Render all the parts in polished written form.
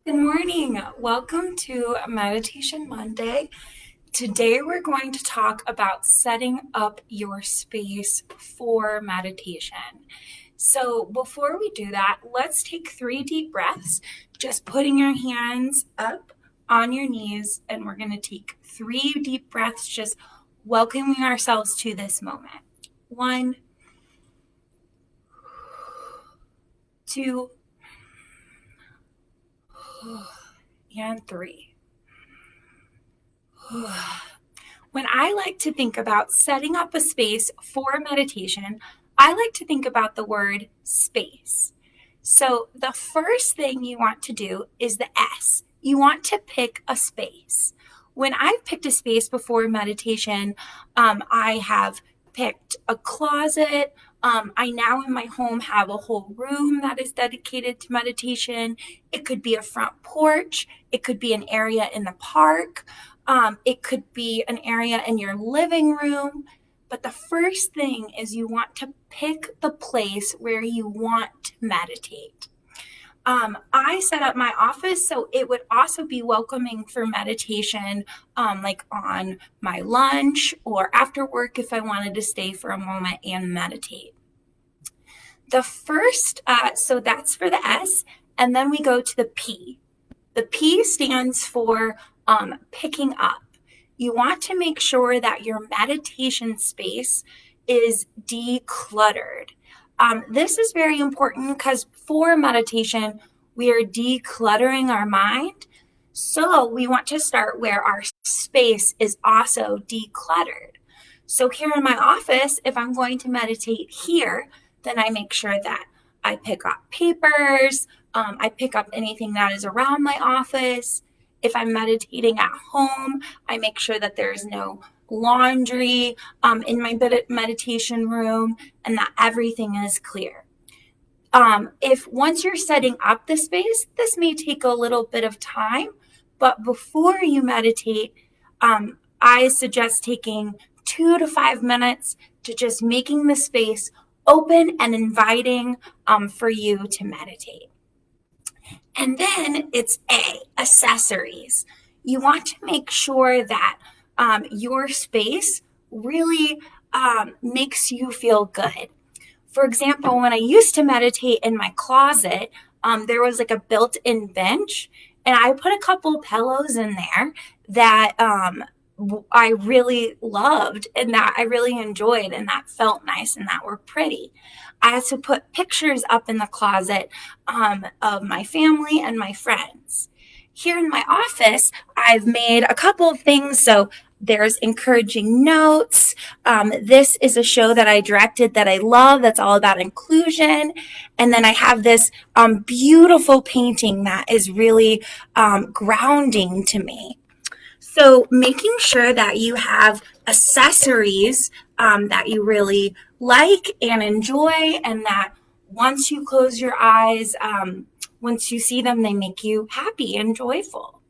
Good morning. Welcome to Meditation Monday. Today we're going to talk about setting up your space for meditation. So before we do that, let's take 3 deep breaths, just putting your hands up on your knees, and we're going to take 3 deep breaths, just welcoming ourselves to this moment. 1, 2, and 3. When I like to think about setting up a space for meditation, I like to think about the word space. So the first thing you want to do is the S. You want to pick a space. When I've picked a space before meditation, I have picked a closet. I now in my home have a whole room that is dedicated to meditation. It could be a front porch. It could be an area in the park. It could be an area in your living room. But the first thing is you want to pick the place where you want to meditate. I set up my office so it would also be welcoming for meditation, like on my lunch or after work if I wanted to stay for a moment and meditate. The first, so that's for the S, and then we go to the P. The P stands for picking up. You want to make sure that your meditation space is decluttered. This is very important because for meditation, we are decluttering our mind. So we want to start where our space is also decluttered. So here in my office, if I'm going to meditate here, then I make sure that I pick up papers, I pick up anything that is around my office. If I'm meditating at home, I make sure that there's no laundry in my meditation room and that everything is clear. If once you're setting up the space, this may take a little bit of time, but before you meditate, I suggest taking 2 to 5 minutes to just making the space open and inviting for you to meditate. And then it's A, accessories. You want to make sure that your space really makes you feel good. For example, when I used to meditate in my closet, there was like a built-in bench, and I put a couple pillows in there that I really loved and that I really enjoyed and that felt nice and that were pretty. I also put pictures up in the closet of my family and my friends. Here in my office, I've made a couple of things. So there's encouraging notes. This is a show that I directed that I love that's all about inclusion. And then I have this beautiful painting that is really grounding to me. So making sure that you have accessories that you really like and enjoy, and that once you close your eyes, once you see them, they make you happy and joyful.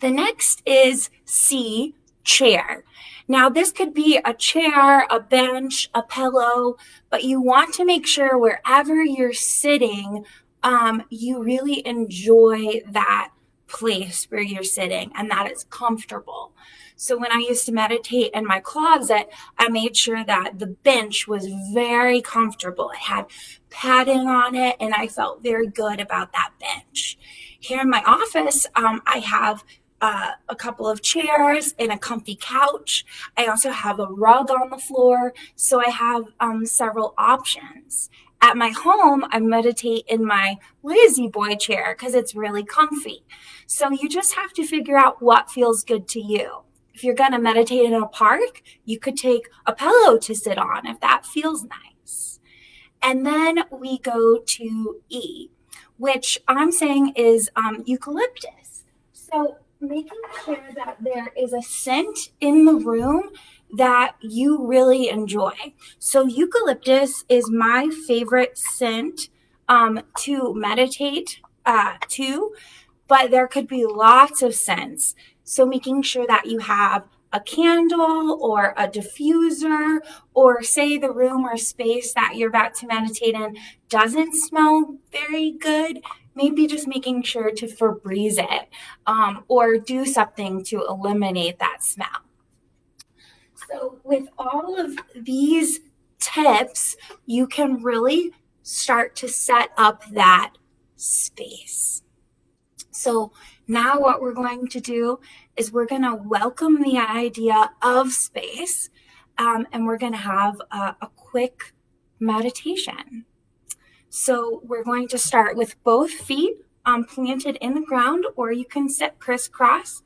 The next is C, chair. Now this could be a chair, a bench, a pillow, but you want to make sure wherever you're sitting, you really enjoy that place where you're sitting and that it's comfortable. So when I used to meditate in my closet, I made sure that the bench was very comfortable. It had padding on it and I felt very good about that bench. Here in my office, I have a couple of chairs and a comfy couch. I also have a rug on the floor, so I have several options. At my home, I meditate in my lazy boy chair because it's really comfy. So you just have to figure out what feels good to you. If you're going to meditate in a park, you could take a pillow to sit on if that feels nice. And then we go to E, which I'm saying is eucalyptus. So making sure that there is a scent in the room that you really enjoy. So eucalyptus is my favorite scent to meditate to, but there could be lots of scents. So making sure that you have a candle or a diffuser, or say the room or space that you're about to meditate in doesn't smell very good, maybe just making sure to Febreze it or do something to eliminate that smell. So with all of these tips, you can really start to set up that space. So now what we're going to do is we're going to welcome the idea of space, and we're going to have a quick meditation. So we're going to start with both feet planted in the ground, or you can sit crisscross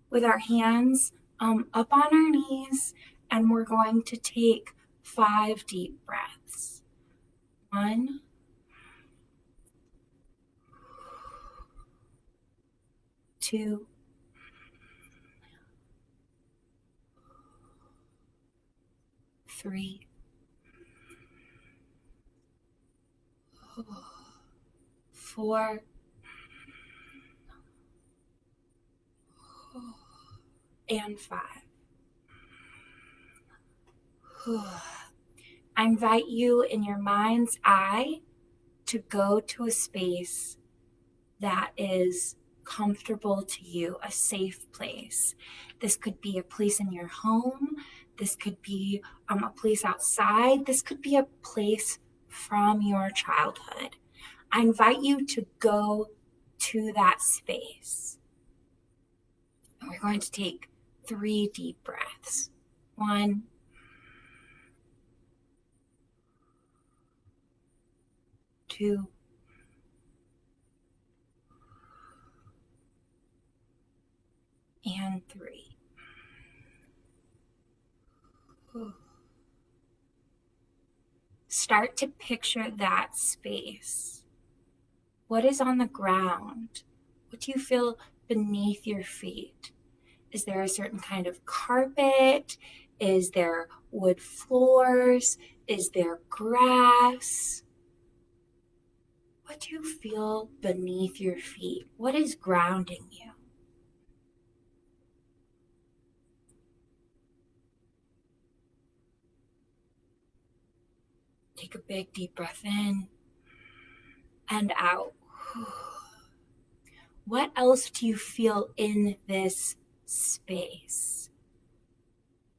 with our hands up on our knees, and we're going to take 5 deep breaths. 1, 2, 3, 4, and 5. I invite you in your mind's eye to go to a space that is comfortable to you, a safe place. This could be a place in your home. This could be a place outside. This could be a place from your childhood. I invite you to go to that space. And we're going to take 3 deep breaths. 1, 2, and 3. Start to picture that space. What is on the ground? What do you feel beneath your feet? Is there a certain kind of carpet? Is there wood floors? Is there grass? What do you feel beneath your feet? What is grounding you? Take a big deep breath in and out. What else do you feel in this space?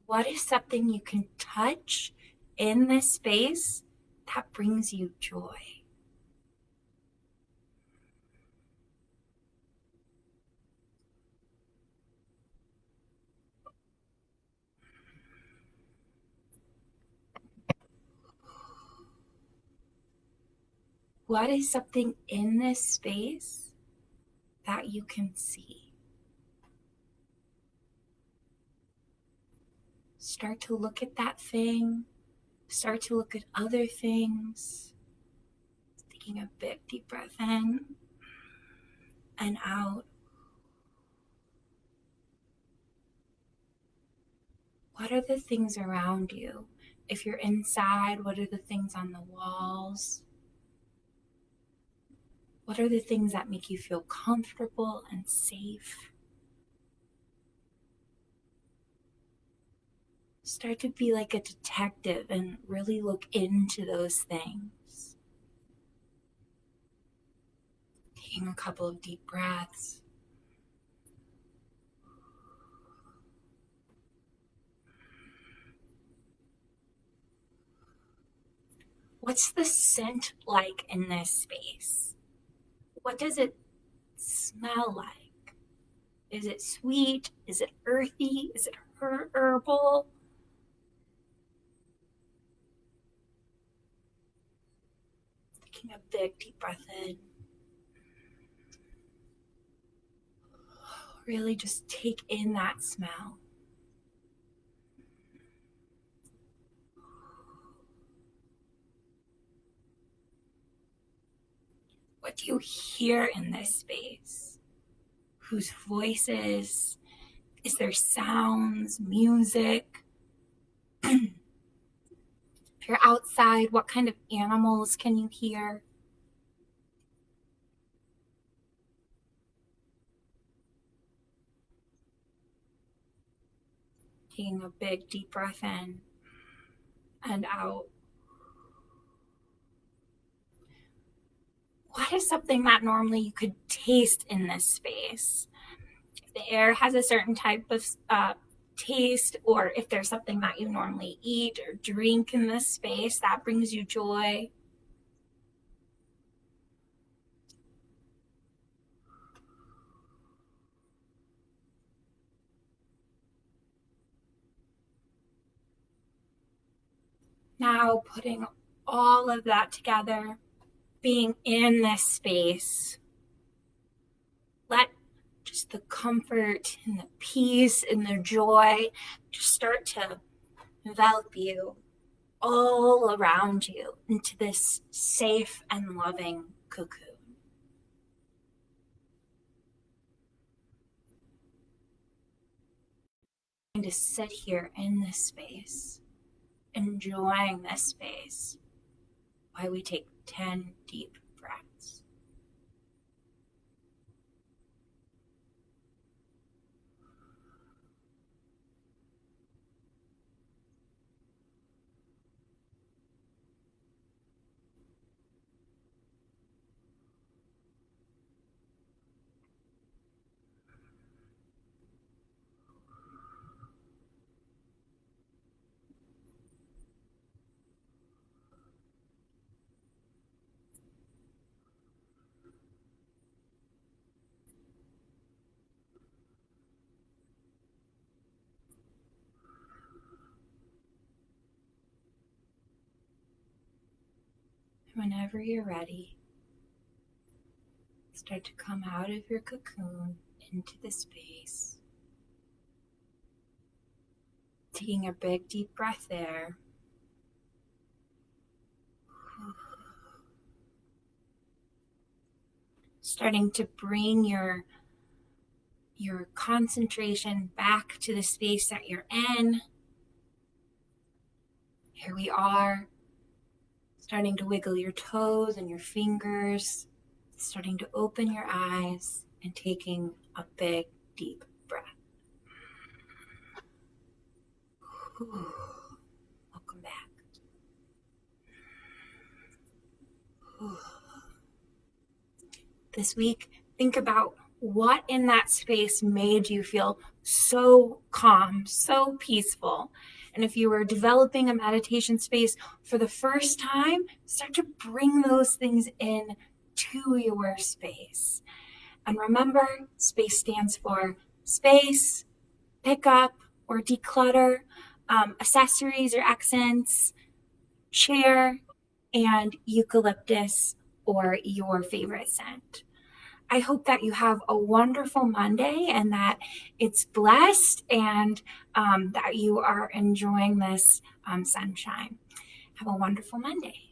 What is something you can touch in this space that brings you joy? What is something in this space that you can see? Start to look at that thing. Start to look at other things. Taking a big deep breath in and out. What are the things around you? If you're inside, what are the things on the walls? What are the things that make you feel comfortable and safe? Start to be like a detective and really look into those things. Taking a couple of deep breaths. What's the scent like in this space? What does it smell like? Is it sweet? Is it earthy? Is it herbal? Taking a big deep breath in. Really just take in that smell. What do you hear in this space? Whose voices? Is there sounds, music? If you're outside, what kind of animals can you hear? Taking a big deep breath in and out. what is something that normally you could taste in this space? If the air has a certain type of taste, or if there's something that you normally eat or drink in this space that brings you joy. Now putting all of that together, being in this space, let just the comfort and the peace and the joy just start to envelop you all around you into this safe and loving cocoon. And to sit here in this space, enjoying this space, while we take 10 deep breaths. Whenever you're ready, start to come out of your cocoon into the space. Taking a big deep breath there. Starting to bring your concentration back to the space that you're in. Here we are. Starting to wiggle your toes and your fingers, starting to open your eyes and taking a big, deep breath. Welcome back. This week, think about what in that space made you feel so calm, so peaceful. And if you were developing a meditation space for the first time, start to bring those things in to your space. And remember, space stands for space, pick up or declutter, accessories or accents, chair, and eucalyptus or your favorite scent. I hope that you have a wonderful Monday and that it's blessed and that you are enjoying this sunshine. Have a wonderful Monday.